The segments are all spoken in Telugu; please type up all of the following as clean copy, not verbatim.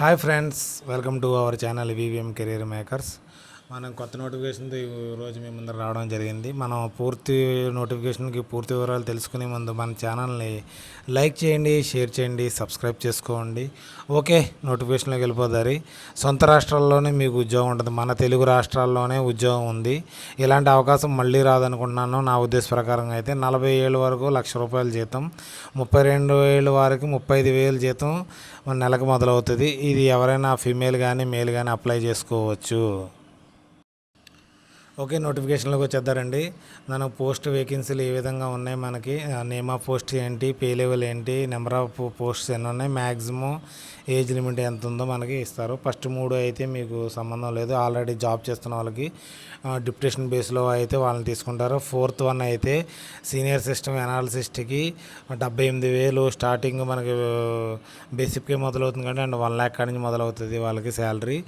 Hi friends, welcome to our channel VVM career makers. మనం కొత్త నోటిఫికేషన్తో ఈరోజు మీ ముందర రావడం జరిగింది. మనం పూర్తి నోటిఫికేషన్కి పూర్తి వివరాలు తెలుసుకునే ముందు మన ఛానల్ని లైక్ చేయండి, షేర్ చేయండి, సబ్స్క్రైబ్ చేసుకోండి. ఓకే, నోటిఫికేషన్లోకి వెళ్ళిపోదారి. సొంత రాష్ట్రాల్లోనే మీకు ఉద్యోగం ఉంటుంది. మన తెలుగు రాష్ట్రాల్లోనే ఉద్యోగం ఉంది. ఇలాంటి అవకాశం మళ్ళీ రాదనుకుంటున్నాను. నా ఉద్దేశ ప్రకారంగా అయితే 40 ఏళ్ళ వరకు ₹1,00,000 జీతం, 32 ఏళ్ళ వారికి 35,000 జీతం నెలకు మొదలవుతుంది. ఇది ఎవరైనా ఫీమేల్ కానీ మేల్ కానీ అప్లై చేసుకోవచ్చు. ఓకే, నోటిఫికేషన్లోకి వచ్చేద్దారండి. మనకు పోస్ట్ వేకెన్సీలు ఏ విధంగా ఉన్నాయి, మనకి నేమ్ ఆఫ్ పోస్ట్ ఏంటి, పే లెవెల్ ఏంటి, నెంబర్ ఆఫ్ పోస్ట్స్ ఎన్ని ఉన్నాయి, మ్యాక్సిమం ఏజ్ లిమిట్ ఎంత ఉందో మనకి ఇస్తారు. ఫస్ట్ 3 అయితే మీకు సంబంధం లేదు, ఆల్రెడీ జాబ్ చేస్తున్న వాళ్ళకి డిప్యుటేషన్ బేస్లో అయితే వాళ్ళని తీసుకుంటారు. 4th వన్ అయితే సీనియర్ సిస్టమ్ అనాలిసిస్ట్కి 78,000 స్టార్టింగ్ మనకి బేసిక్గా మొదలవుతుంది కంటే అండ్ 1 lakh కాడి నుంచి మొదలవుతుంది వాళ్ళకి శాలరీ.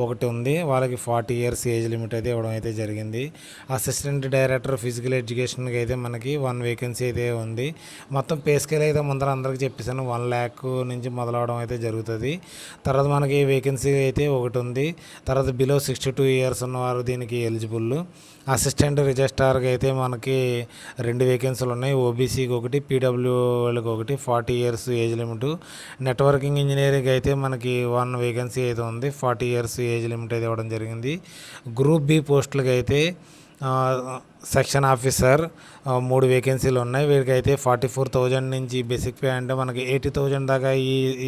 ఒకటి ఉంది, వాళ్ళకి 40 years ఏజ్ లిమిట్ అయితే ఇవ్వడం అయితే జరిగింది. అసిస్టెంట్ డైరెక్టర్ ఫిజికల్ ఎడ్యుకేషన్కి అయితే మనకి 1 వేకెన్సీ అయితే ఉంది. మొత్తం పే స్కేల్ అయితే ముందర అందరికీ చెప్పేసాను, 1 lakh నుంచి మొదలవడం అయితే జరుగుతుంది. తర్వాత మనకి వేకెన్సీ అయితే ఒకటి ఉంది. తర్వాత బిలో 62 years ఉన్నవారు దీనికి ఎలిజిబుల్. అసిస్టెంట్ రిజిస్ట్రార్కి అయితే మనకి 2 వేకెన్సీలు ఉన్నాయి. ఓబీసీకి ఒకటి, పీడబ్ల్యూఎల్కి ఒకటి, 40 years age limit. Networking engineering అయితే మనకి 1 వేకెన్సీ అయితే ఉంది, 40 years ఏజ్ లిమిట్ అయితే ఇవ్వడం జరిగింది. గ్రూప్ బి పోస్టులకి అయితే సెక్షన్ ఆఫీసర్ 3 వేకెన్సీలు ఉన్నాయి. వీరికి అయితే 44,000 నుంచి బేసిక్ పే అంటే మనకి 80,000 దాకా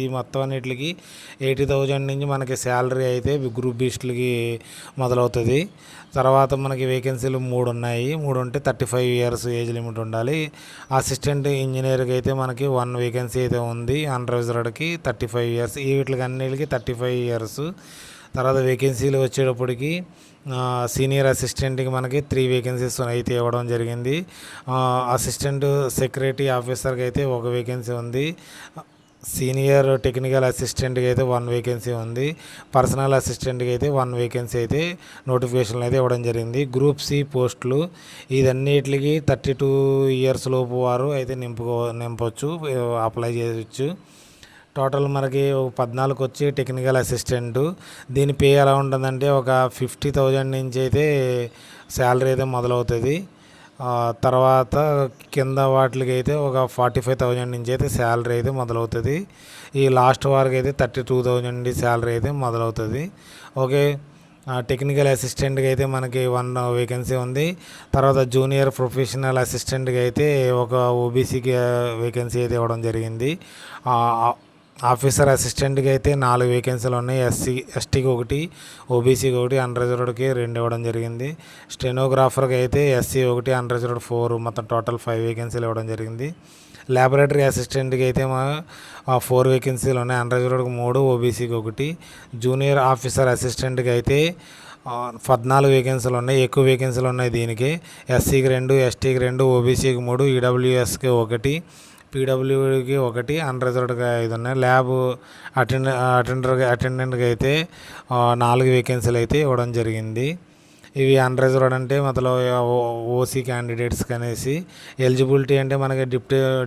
ఈ మొత్తం అన్నిటికి 80,000 నుంచి మనకి శాలరీ అయితే గ్రూప్ బీస్టులకి మొదలవుతుంది. తర్వాత మనకి వేకెన్సీలు 3 ఉన్నాయి. 3 ఉంటే 35 years ఏజ్ లిమిట్ ఉండాలి. అసిస్టెంట్ ఇంజనీర్కి అయితే మనకి 1 వేకెన్సీ అయితే ఉంది, అన్రిజర్వ్డ్కి 35 years. వీటికి అన్నిటికి 35 years. తర్వాత వేకెన్సీలు వచ్చేటప్పటికి సీనియర్ అసిస్టెంట్కి మనకి 3 వేకెన్సీస్ అయితే ఇవ్వడం జరిగింది. అసిస్టెంట్ సెక్రటరీ ఆఫీసర్కి అయితే 1 వేకెన్సీ ఉంది. సీనియర్ టెక్నికల్ అసిస్టెంట్కి అయితే 1 వేకెన్సీ ఉంది. పర్సనల్ అసిస్టెంట్కి అయితే 1 వేకెన్సీ అయితే నోటిఫికేషన్లు అయితే ఇవ్వడం జరిగింది. గ్రూప్ సి పోస్టులు ఇదన్నిటికి 32 years లోపు వారు అయితే నింపవచ్చు, అప్లై చేయవచ్చు. టోటల్ మనకి 14 వచ్చి టెక్నికల్ అసిస్టెంటు. దీని పే ఎలా ఉంటుందంటే ఒక 50,000 నుంచి అయితే శాలరీ అయితే మొదలవుతుంది. తర్వాత కింద వాటికి అయితే ఒక 45,000 నుంచి అయితే శాలరీ అయితే మొదలవుతుంది. ఈ లాస్ట్ వారికి అయితే 32,000 నుండి శాలరీ అయితే మొదలవుతుంది. ఓకే, టెక్నికల్ అసిస్టెంట్కి అయితే మనకి 1 వేకెన్సీ ఉంది. తర్వాత జూనియర్ ప్రొఫెషనల్ అసిస్టెంట్కి అయితే ఒక ఓబీసీకి వేకెన్సీ అయితే ఇవ్వడం జరిగింది. ఆఫీసర్ అసిస్టెంట్కి అయితే 4 వేకెన్సీలు ఉన్నాయి. ఎస్టీకి 1, ఓబీసీకి 1, అన్రిజర్వ్డ్కి 2 ఇవ్వడం జరిగింది. స్టెనోగ్రాఫర్కి అయితే ఎస్సీ 1, అన్రిజర్వ్డ్ 4, మొత్తం టోటల్ 5 వేకెన్సీలు ఇవ్వడం జరిగింది. ల్యాబొరేటరీ అసిస్టెంట్కి అయితే 4 వేకెన్సీలు ఉన్నాయి, అన్రిజర్వ్డ్కి 3, ఓబీసీకి 1. జూనియర్ ఆఫీసర్ అసిస్టెంట్కి అయితే 14 వేకెన్సీలు ఉన్నాయి. ఎక్కువ వేకెన్సీలు ఉన్నాయి దీనికి. ఎస్సీకి 2, ఎస్టీకి 2, ఓబీసీకి 3, ఈడబ్ల్యూఎస్కి 1, పీడబ్ల్యూకి 1, అన్రిజర్వ్డ్గా 5 ఉన్నాయి. ల్యాబ్ అటెండెంట్కి అయితే 4 వేకెన్సీలు అయితే ఇవ్వడం జరిగింది. ఇవి అన్రిజర్వ్డ్ అంటే మొదలు ఓసీ క్యాండిడేట్స్కి అనేసి. ఎలిజిబిలిటీ అంటే మనకి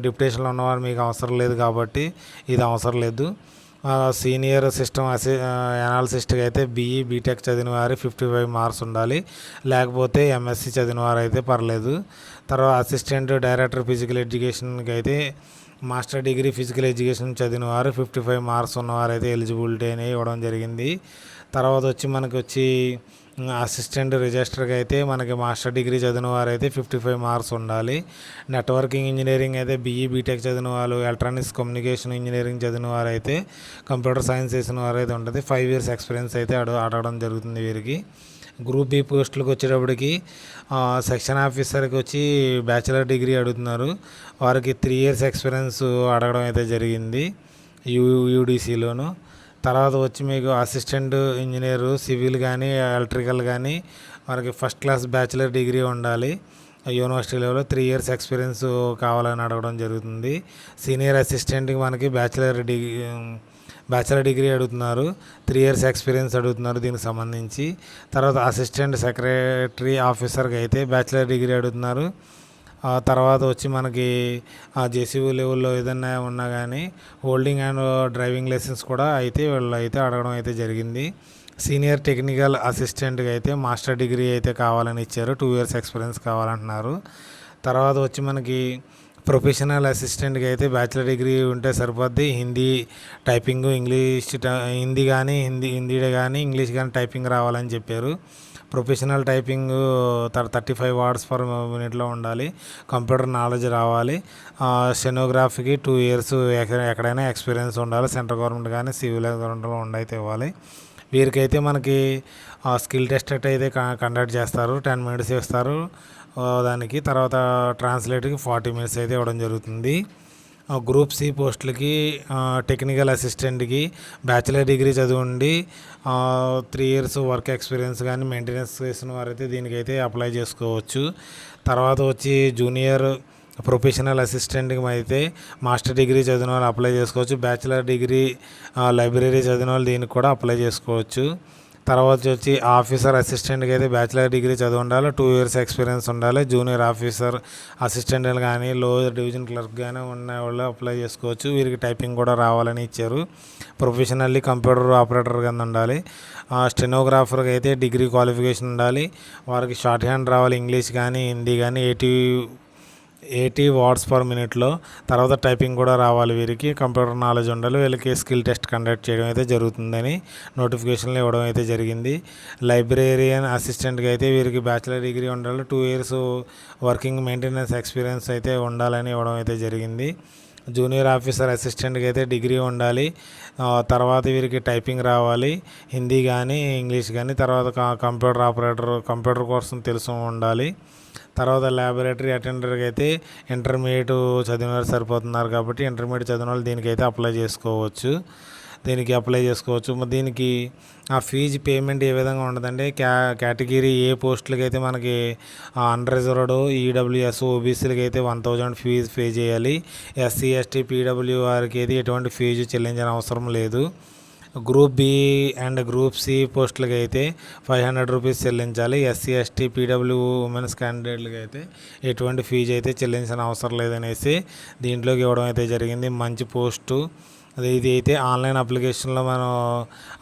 డిప్యుటేషన్లో ఉన్నవారు మీకు అవసరం లేదు కాబట్టి ఇది అవసరం లేదు. సీనియర్ సిస్టమ్ అనాలిసిస్ట్కి అయితే బీఈ బీటెక్ చదివిన వారి 55 marks ఉండాలి, లేకపోతే ఎంఎస్సి చదివిన వారు అయితే పర్లేదు. తర్వాత అసిస్టెంట్ డైరెక్టర్ ఫిజికల్ ఎడ్యుకేషన్కి అయితే మాస్టర్ డిగ్రీ ఫిజికల్ ఎడ్యుకేషన్ చదివిన వారు 55 marks ఉన్నవారు అయితే ఎలిజిబిలిటీ అని ఇవ్వడం జరిగింది. తర్వాత మనకి అసిస్టెంట్ రిజిస్టర్కి అయితే మనకి మాస్టర్ డిగ్రీ చదివిన వారు అయితే 55 marks ఉండాలి. నెట్వర్కింగ్ ఇంజనీరింగ్ అయితే బీఈ బీటెక్ చదివిన వాళ్ళు, ఎలక్ట్రానిక్స్ కమ్యూనికేషన్ ఇంజనీరింగ్ చదివిన వారు అయితే, కంప్యూటర్ సైన్స్ చేసిన వారు అయితే ఉంటుంది. 5 years ఎక్స్పీరియన్స్ అయితే అడగడం జరుగుతుంది వీరికి. గ్రూప్ బి పోస్టులకు వచ్చేటప్పటికి సెక్షన్ ఆఫీసర్కి వచ్చి బ్యాచిలర్ డిగ్రీ అడుగుతున్నారు. వారికి 3 years ఎక్స్పీరియన్స్ అడగడం అయితే జరిగింది యూడీసీలోను. తర్వాత మీకు అసిస్టెంట్ ఇంజనీరు సివిల్ కానీ ఎలక్ట్రికల్ కానీ వారికి ఫస్ట్ క్లాస్ బ్యాచిలర్ డిగ్రీ ఉండాలి. యూనివర్సిటీ లెవెల్లో 3 years ఎక్స్పీరియన్స్ కావాలని అడగడం జరుగుతుంది. సీనియర్ అసిస్టెంట్కి మనకి బ్యాచిలర్ డిగ్రీ అడుగుతున్నారు, 3 years ఎక్స్పీరియన్స్ అడుగుతున్నారు దీనికి సంబంధించి. తర్వాత అసిస్టెంట్ సెక్రటరీ ఆఫీసర్కి అయితే బ్యాచిలర్ డిగ్రీ అడుగుతున్నారు, తర్వాత వచ్చి మనకి జేసీబీ లెవెల్లో ఏదైనా ఉన్నా కానీ హోల్డింగ్ అండ్ డ్రైవింగ్ లైసెన్స్ కూడా అయితే వీళ్ళు అయితే అడగడం అయితే జరిగింది. సీనియర్ టెక్నికల్ అసిస్టెంట్గా అయితే మాస్టర్ డిగ్రీ అయితే కావాలని ఇచ్చారు. 2 years ఎక్స్పీరియన్స్ కావాలంటున్నారు. తర్వాత వచ్చి మనకి ప్రొఫెషనల్ అసిస్టెంట్గా అయితే బ్యాచిలర్ డిగ్రీ ఉంటే సరిపోద్ది. హిందీ టైపింగ్, హిందీ కానీ ఇంగ్లీష్ కానీ టైపింగ్ రావాలని చెప్పారు. Professional typing 35 words per minute ఉండాలి. కంప్యూటర్ నాలెడ్జ్ రావాలి. స్టెనోగ్రఫీకి 2 years ఎక్కడైనా ఎక్స్పీరియన్స్ ఉండాలి. సెంట్రల్ గవర్నమెంట్ కానీ సివిల్ గవర్నమెంట్లో ఉండైతే ఇవ్వాలి. వీరికైతే మనకి స్కిల్ టెస్ట్ అయితే కండక్ట్ చేస్తారు. 10 minutes ఇస్తారు దానికి. తర్వాత ట్రాన్స్లేట్కి 40 minutes అయితే ఇవ్వడం జరుగుతుంది. గ్రూప్ సి పోస్టులకి టెక్నికల్ అసిస్టెంట్కి బ్యాచిలర్ డిగ్రీ చదివండి 3 years వర్క్ ఎక్స్పీరియన్స్ కానీ మెయింటెనెన్స్ చేసిన వారైతే దీనికైతే అప్లై చేసుకోవచ్చు. తర్వాత వచ్చి జూనియర్ ప్రొఫెషనల్ అసిస్టెంట్కి అయితే మాస్టర్ డిగ్రీ చదివిన వాళ్ళు అప్లై చేసుకోవచ్చు. బ్యాచిలర్ డిగ్రీ లైబ్రరీ చదివిన వాళ్ళు దీనికి కూడా అప్లై చేసుకోవచ్చు. తర్వాత వచ్చి ఆఫీసర్ అసిస్టెంట్కి అయితే బ్యాచిలర్ డిగ్రీ చదివి ఉండాలి. 2 years ఎక్స్పీరియన్స్ ఉండాలి. జూనియర్ ఆఫీసర్ అసిస్టెంట్ కానీ లోయర్ డివిజన్ క్లర్క్ కానీ ఉన్న వాళ్ళు అప్లై చేసుకోవచ్చు. వీరికి టైపింగ్ కూడా రావాలని ఇచ్చారు. ప్రొఫెషనల్లీ కంప్యూటర్ ఆపరేటర్ కింద ఉండాలి. స్టెనోగ్రాఫర్కి అయితే డిగ్రీ క్వాలిఫికేషన్ ఉండాలి. వారికి షార్ట్ హ్యాండ్ రావాలి. ఇంగ్లీష్ కానీ హిందీ కానీ 80 words per minute. తర్వాత టైపింగ్ కూడా రావాలి. వీరికి కంప్యూటర్ నాలెడ్జ్ ఉండాలి. వీళ్ళకి స్కిల్ టెస్ట్ కండక్ట్ చేయడం అయితే జరుగుతుందని నోటిఫికేషన్లు ఇవ్వడం అయితే జరిగింది. లైబ్రేరియన్ అసిస్టెంట్కి అయితే వీరికి బ్యాచిలర్ డిగ్రీ ఉండాలి. 2 years వర్కింగ్ మెయింటెనెన్స్ ఎక్స్పీరియన్స్ అయితే ఉండాలని ఇవ్వడం అయితే జరిగింది. జూనియర్ ఆఫీసర్ అసిస్టెంట్కి అయితే డిగ్రీ ఉండాలి. తర్వాత వీరికి టైపింగ్ రావాలి. హిందీ కానీ ఇంగ్లీష్ కానీ. తర్వాత కంప్యూటర్ ఆపరేటర్ కంప్యూటర్ కోసం తెలుసు ఉండాలి. తర్వాత ల్యాబొరేటరీ అటెండర్కి అయితే ఇంటర్మీడియట్ చదివిన వారు సరిపోతున్నారు కాబట్టి ఇంటర్మీడియట్ చదివిన వాళ్ళు దీనికైతే అప్లై చేసుకోవచ్చు. దీనికి ఆ ఫీజు పేమెంట్ ఏ విధంగా ఉండదంటే కేటగిరీ ఏ పోస్టులకి అయితే మనకి అన్రిజర్వ్డ్, ఈడబ్ల్యూఎస్, ఓబీసీలకి అయితే 1000 ఫీజు పే చేయాలి. ఎస్సీ, ఎస్టీ, పీడబ్ల్యూఆర్కి అయితే ఎటువంటి ఫీజు చెల్లించిన అవసరం లేదు. Group B and group C పోస్టులకి అయితే 500 rupees చెల్లించాలి. ఎస్సీ, ఎస్టీ, పీడబ్ల్యూ ఉమెన్స్ క్యాండిడేట్లకి అయితే ఎటువంటి ఫీజు అయితే చెల్లించిన అవసరం లేదనేసి దీంట్లోకి ఇవ్వడం అయితే జరిగింది. మంచి పోస్టు ఇది అయితే ఆన్లైన్ అప్లికేషన్లో మనం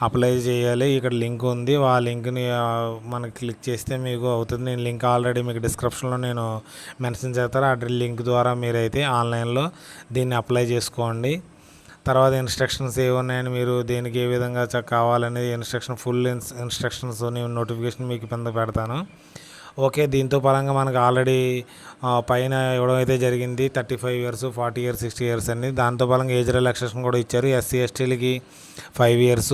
అప్లై చేయాలి. ఇక్కడ లింక్ ఉంది. ఆ లింక్ని మనకి క్లిక్ చేస్తే మీకు అవుతుంది. నేను లింక్ ఆల్రెడీ మీకు డిస్క్రిప్షన్లో నేను మెన్షన్ చేస్తాను. ఆ లింక్ ద్వారా మీరైతే ఆన్లైన్లో దీన్ని అప్లై చేసుకోండి. తర్వాత ఇన్స్ట్రక్షన్స్ ఏమున్నాయని మీరు దేనికి ఏ విధంగా కావాలనేది ఫుల్ ఇన్స్ట్రక్షన్స్ నోటిఫికేషన్ మీకు కింద పెడతాను. ఓకే, దీంతో పరంగా మనకు ఆల్రెడీ పైన ఇవ్వడం అయితే జరిగింది. 35 years, 40 years, 60 years అని. దాంతో పరంగా ఏజ్ రిలాక్సేషన్ కూడా ఇచ్చారు. ఎస్సీ, ఎస్టీలకి 5 years,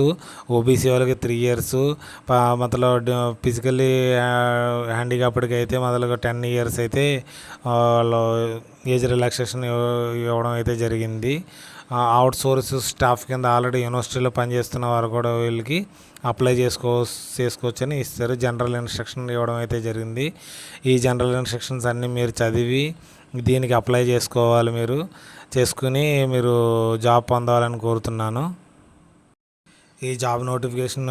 ఓబీసీ వాళ్ళకి 3 years, మొదలు ఫిజికల్లీ హ్యాండిక్యాప్డ్కి అయితే మొదలుగా 10 years అయితే వాళ్ళు ఏజ్ రిలాక్సేషన్ ఇవ్వడం అయితే జరిగింది. అవుట్సోర్స్ స్టాఫ్ కింద ఆల్రెడీ యూనివర్సిటీలో పనిచేస్తున్న వారు కూడా వీళ్ళకి అప్లై చేసుకోవచ్చని ఇస్తారు. జనరల్ ఇన్స్ట్రక్షన్ ఇవ్వడం అయితే జరిగింది. ఈ జనరల్ ఇన్స్ట్రక్షన్స్ అన్నీ మీరు చదివి దీనికి అప్లై చేసుకోవాలి. మీరు చేసుకుని మీరు జాబ్ పొందాలని కోరుతున్నాను. ఈ జాబ్ నోటిఫికేషన్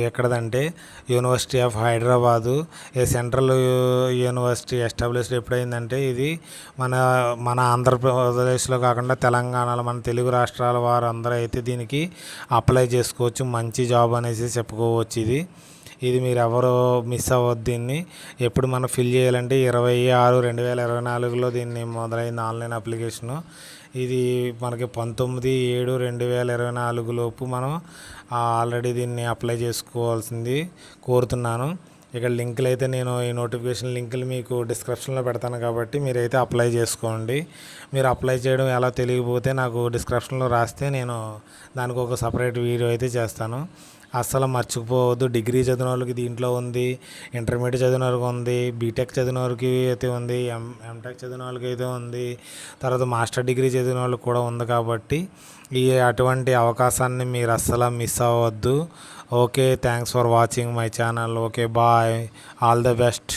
ఎక్కడదంటే university of Hyderabad, a central university established ఎప్పుడైందంటే ఇది మన ఆంధ్రప్రదేశ్లో కాకుండా తెలంగాణలో మన తెలుగు రాష్ట్రాల వారు అందరూ అయితే దీనికి అప్లై చేసుకోవచ్చు. మంచి జాబ్ అనేసి చెప్పుకోవచ్చు. ఇది మీరు ఎవరు మిస్ అవ్వద్దు. దీన్ని ఎప్పుడు మనం ఫిల్ చేయాలంటే 26/2024లో దీన్ని మొదలైంది ఆన్లైన్ అప్లికేషను. ఇది మనకి 19/7/2024 లోపు మనం ఆల్రెడీ దీన్ని అప్లై చేసుకోవాల్సింది కోరుతున్నాను. ఇక్కడ లింకులు అయితే నేను ఈ నోటిఫికేషన్ లింకులు మీకు డిస్క్రిప్షన్లో పెడతాను కాబట్టి మీరైతే అప్లై చేసుకోండి. మీరు అప్లై చేయడం ఎలా తెలియకపోతే నాకు డిస్క్రిప్షన్లో రాస్తే నేను దానికి ఒక సపరేట్ వీడియో అయితే చేస్తాను. అస్సలు మర్చిపోవద్దు. డిగ్రీ చదివిన వాళ్ళకి దీంట్లో ఉంది, ఇంటర్మీడియట్ చదివిన వాళ్ళకి ఉంది, బీటెక్ చదివిన వాళ్ళకి అయితే ఉంది, ఎంటెక్ చదివిన వాళ్ళకి అయితే ఉంది, తర్వాత మాస్టర్ డిగ్రీ చదివిన వాళ్ళకి కూడా ఉంది. కాబట్టి అటువంటి అవకాశాన్ని మీరు అస్సలు మిస్ అవ్వద్దు. Okay, thanks for watching my channel. Okay, bye, all the best.